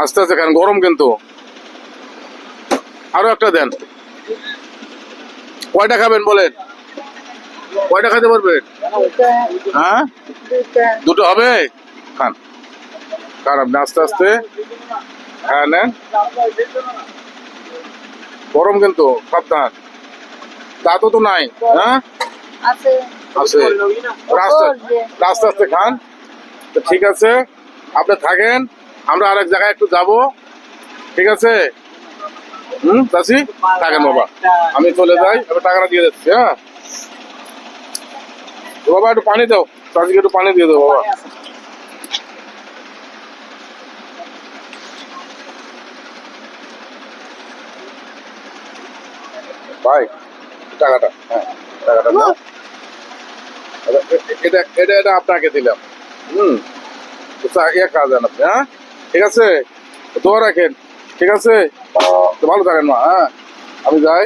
আস্তে আস্তে খান, গরম কিন্তু। আরো একটা দেন। কয়টা খাবেন বলেন? কয়টা খেতে পারবেন? হ্যাঁ, দুটো হবে। খান খান, আপনি আস্তে আস্তে। হ্যাঁ নেন, গরম কিন্তু, সাবধান। দাঁতও তো নাই। হ্যাঁ আছে, আস্তে আস্তে খান। তো ঠিক আছে, আপনি থাকেন, আমরা আরেক জায়গায় একটু যাব। ঠিক আছে? চাচি থাকেন বাবা, আমি চলে যাই, আমি টাকাটা দিয়ে যাচ্ছি। হ্যাঁ বাবা, একটু পানি দাও, চাচিকে একটু পানি দিয়ে দাও বাবা। ভাই টাকাটা, হ্যাঁ টাকাটা দাও। এটা এটা এটা আপনাকে দিলাম। ইয়ে কাজ আপনি। হ্যাঁ ঠিক আছে, দোয়া রাখেন। ঠিক আছে, তো ভালো থাকেন মা। হ্যাঁ আমি যাই।